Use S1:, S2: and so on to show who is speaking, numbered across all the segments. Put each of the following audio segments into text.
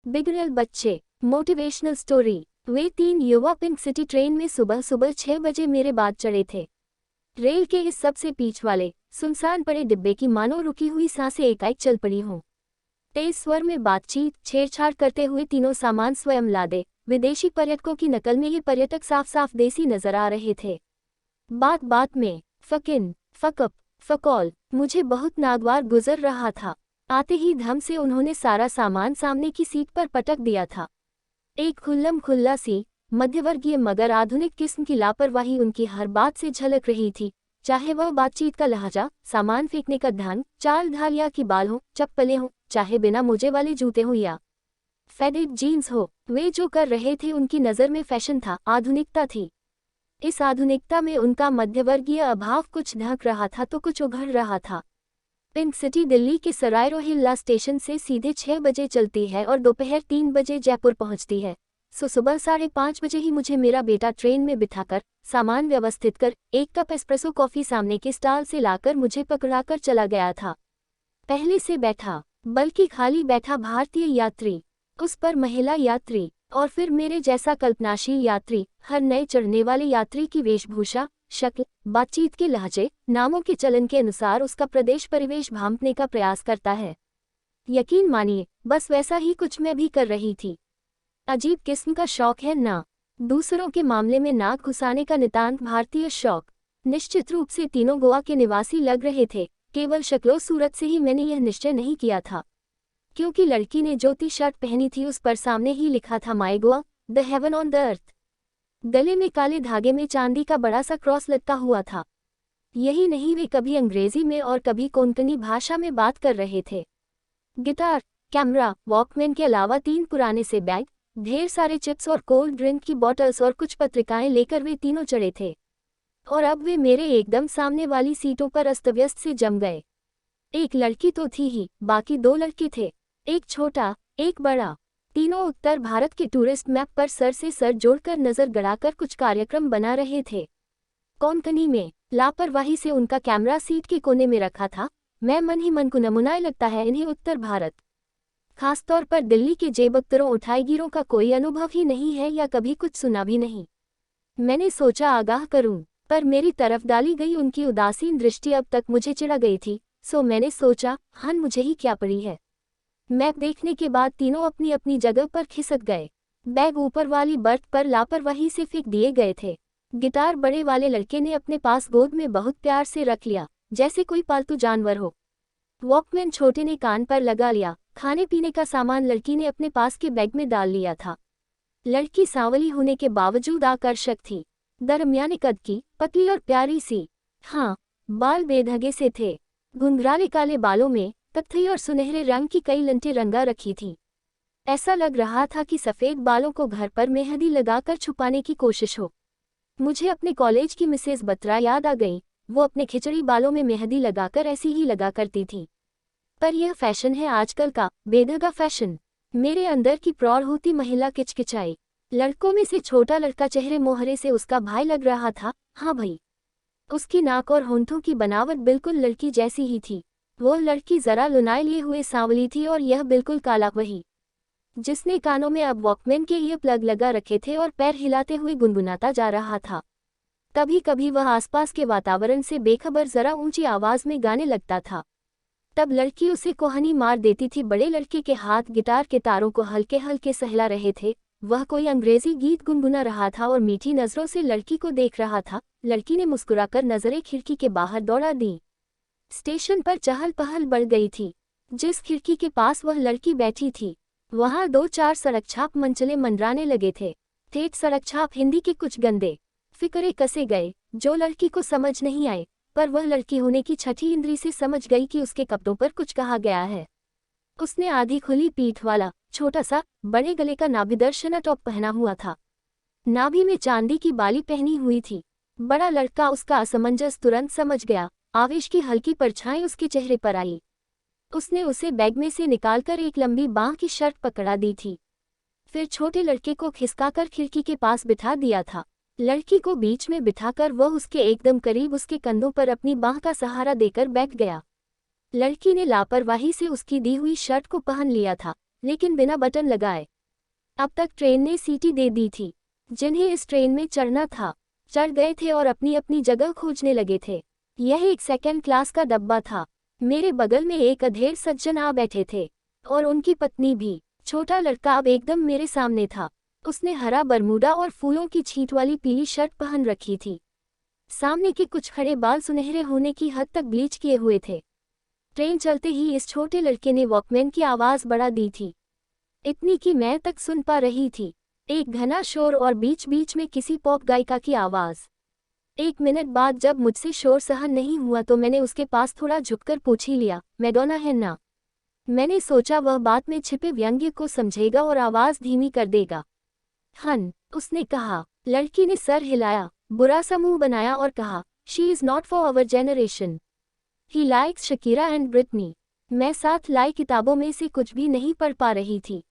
S1: बिगड़ल बच्चे motivational story. वे 3 युवा पिंक सिटी ट्रेन में सुबह सुबह 6 बजे मेरे बाद चढ़े थे। रेल के इस सबसे बीच वाले सुनसान पड़े डिब्बे की मानो रुकी हुई सांसें एकाएक चल पड़ी हों। तेज स्वर में बातचीत छेड़छाड़ करते हुए तीनों सामान स्वयं लादे। विदेशी पर्यटकों की नकल में ये पर्यटक साफ साफ देसी नजर आ रहे थे। बात बात में फकिन फकअप फकॉल मुझे बहुत नागवार गुजर रहा था। आते ही धम से उन्होंने सारा सामान सामने की सीट पर पटक दिया था। एक खुल्लम खुल्ला सी मध्यवर्गीय मगर आधुनिक किस्म की लापरवाही उनकी हर बात से झलक रही थी, चाहे वह बातचीत का लहजा, सामान फेंकने का ढंग, चाल ढाल या की बाल हो, चप्पलें हो, चाहे बिना मोजे वाले जूते हो या फेडेड जीन्स हो। वे जो कर रहे थे उनकी नज़र में फैशन था, आधुनिकता थी। इस आधुनिकता में उनका मध्यवर्गीय अभाव कुछ ढक रहा था तो कुछ उघड़ रहा था। पिंक सिटी दिल्ली के सराय रोहिल्ला स्टेशन से सीधे 6 बजे चलती है और दोपहर 3 बजे जयपुर पहुंचती है। सुबह 5:30 बजे ही मुझे मेरा बेटा ट्रेन में बिठाकर, सामान व्यवस्थित कर, एक कप एस्प्रेसो कॉफ़ी सामने के स्टॉल से लाकर मुझे पकड़ाकर चला गया था। पहले से बैठा, बल्कि खाली बैठा भारतीय यात्री, उस पर महिला यात्री और फिर मेरे जैसा कल्पनाशील यात्री। हर नए चढ़ने वाले यात्री की वेशभूषा, शक्ल, बातचीत के लहजे, नामों के चलन के अनुसार उसका प्रदेश परिवेश भांपने का प्रयास करता है। यकीन मानिए, बस वैसा ही कुछ मैं भी कर रही थी। अजीब किस्म का शौक है ना, दूसरों के मामले में नाक घुसाने का नितांत भारतीय शौक। निश्चित रूप से तीनों गोवा के निवासी लग रहे थे, केवल शक्लो सूरत से ही मैंने यह निश्चय नहीं किया था, क्योंकि लड़की ने जो टी शर्ट पहनी थी उस पर सामने ही लिखा था my Goa, the heaven on the earth. गले में काले धागे में चांदी का बड़ा सा क्रॉस लटका हुआ था। यही नहीं, वे कभी अंग्रेजी में और कभी कोंकणी भाषा में बात कर रहे थे। गिटार, कैमरा, वॉकमैन के अलावा 3 पुराने से बैग, ढेर सारे चिप्स और कोल्ड ड्रिंक की बॉटल्स और कुछ पत्रिकाएं लेकर वे तीनों चढ़े थे। और अब वे मेरे एकदम सामने वाली सीटों पर अस्तव्यस्त से जम गए। एक लड़की तो थी ही, बाकी 2 लड़के थे, एक छोटा एक बड़ा। तीनों उत्तर भारत के टूरिस्ट मैप पर सर से सर जोड़कर नजर गड़ाकर कुछ कार्यक्रम बना रहे थे। कोंकणी में लापरवाही से उनका कैमरा सीट के कोने में रखा था। मैं मन ही मन को नमूनाए लगता है इन्हें उत्तर भारत, खासतौर पर दिल्ली के जेबकतरों उठाईगिरों का कोई अनुभव ही नहीं है या कभी कुछ सुना भी नहीं। मैंने सोचा आगाह करूं, पर मेरी तरफ डाली गई उनकी उदासीन दृष्टि अब तक मुझे चिढ़ा गई थी। सो मैंने सोचा, हन मुझे ही क्या पड़ी है। मैप देखने के बाद तीनों अपनी अपनी जगह पर खिसक गए। बैग ऊपर वाली बर्थ पर लापरवाही से फेंक दिए गए थे। गिटार बड़े वाले लड़के ने अपने पास गोद में बहुत प्यार से रख लिया, जैसे कोई पालतू जानवर हो। वॉकमैन छोटे ने कान पर लगा लिया। खाने पीने का सामान लड़की ने अपने पास के बैग में डाल लिया था। लड़की सांवली होने के बावजूद आकर्षक थी, दरमियाने कद की, पतली और प्यारी सी। हाँ, बाल बेढंगे से थे। घुंघराले काले बालों में कत्थई और सुनहरे रंग की कई लंटें रंगा रखी थीं। ऐसा लग रहा था कि सफ़ेद बालों को घर पर मेहंदी लगाकर छुपाने की कोशिश हो। मुझे अपने कॉलेज की मिसेस बत्रा याद आ गई। वो अपने खिचड़ी बालों में मेहंदी लगाकर ऐसी ही लगा करती थी। पर यह फैशन है आजकल का, बेढंगा फैशन। मेरे अंदर की प्रौढ़ होती महिला किचकिचाई। लड़कों में से छोटा लड़का चेहरे मोहरे से उसका भाई लग रहा था। हाँ भाई, उसकी नाक और होंठों की बनावट बिल्कुल लड़की जैसी ही थी। वो लड़की जरा लुनाए लिए हुए सांवली थी और यह बिल्कुल काला वही, जिसने कानों में अब वॉकमैन के ईयर प्लग लगा रखे थे और पैर हिलाते हुए गुनगुनाता जा रहा था। कभी कभी वह आसपास के वातावरण से बेखबर जरा ऊंची आवाज में गाने लगता था। तब लड़की उसे कोहनी मार देती थी। बड़े लड़के के हाथ गिटार के तारों को हल्के हल्के सहला रहे थे। वह कोई अंग्रेजी गीत गुनगुना रहा था और मीठी नजरों से लड़की को देख रहा था। लड़की ने मुस्कुराकर नजरें खिड़की के बाहर दौड़ा दी। स्टेशन पर चहल पहल बढ़ गई थी। जिस खिड़की के पास वह लड़की बैठी थी, वहां 2-4 सड़क छाप मंचले मंडराने लगे थे। ठेठ सड़क छाप हिंदी के कुछ गंदे फिक्रे कसे गए, जो लड़की को समझ नहीं आए, पर वह लड़की होने की छठी इंद्री से समझ गई कि उसके कपड़ों पर कुछ कहा गया है। उसने आधी खुली पीठ वाला, छोटा सा, बड़े गले का नाभिदर्शना टॉप पहना हुआ था। नाभि में चांदी की बाली पहनी हुई थी। बड़ा लड़का उसका असमंजस तुरंत समझ गया। आवेश की हल्की परछाई उसके चेहरे पर आई। उसने उसे बैग में से निकालकर एक लंबी बांह की शर्ट पकड़ा दी थी। फिर छोटे लड़के को खिसकाकर खिड़की के पास बिठा दिया था। लड़की को बीच में बिठाकर वह उसके एकदम करीब उसके कंधों पर अपनी बांह का सहारा देकर बैठ गया। लड़की ने लापरवाही से उसकी दी हुई शर्ट को पहन लिया था, लेकिन बिना बटन लगाए। अब तक ट्रेन ने सीटी दे दी थी। जिन्हें इस ट्रेन में चढ़ना था, चढ़ गए थे और अपनी अपनी जगह खोजने लगे थे। यह एक सेकंड क्लास का डब्बा था। मेरे बगल में एक अधेड़ सज्जन आ बैठे थे और उनकी पत्नी भी। छोटा लड़का अब एकदम मेरे सामने था। उसने हरा बरमूडा और फूलों की छींट वाली पीली शर्ट पहन रखी थी। सामने के कुछ खड़े बाल सुनहरे होने की हद तक ब्लीच किए हुए थे। ट्रेन चलते ही इस छोटे लड़के ने वॉकमैन की आवाज़ बढ़ा दी थी, इतनी कि मैं तक सुन पा रही थी। एक घना शोर और बीच बीच में किसी पॉप गायिका की आवाज़। 1 मिनट बाद जब मुझसे शोर सहन नहीं हुआ तो मैंने उसके पास थोड़ा झुककर पूछ ही लिया, मैडोना है ना? मैंने सोचा वह बात में छिपे व्यंग्य को समझेगा और आवाज़ धीमी कर देगा। हन, उसने कहा। लड़की ने सर हिलाया, बुरा सा मुंह बनाया और कहा, she is not for our generation. He likes Shakira and Britney. मैं साथ लाई किताबों में से कुछ भी नहीं पढ़ पा रही थी।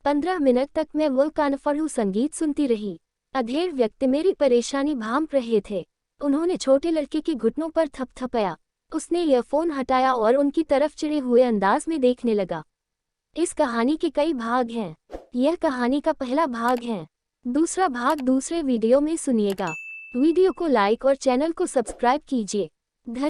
S1: 15 मिनट तक मैं वो कानफड़ू संगीत सुनती रही। अधेड़ व्यक्ति मेरी परेशानी भांप रहे थे। उन्होंने छोटे लड़के के घुटनों पर थपथपाया। उसने ईयरफोन हटाया और उनकी तरफ चिढ़े हुए अंदाज में देखने लगा। इस कहानी के कई भाग हैं। यह कहानी का पहला भाग है। दूसरा भाग दूसरे वीडियो में सुनिएगा। वीडियो को लाइक और चैनल को सब्सक्राइब कीजिए।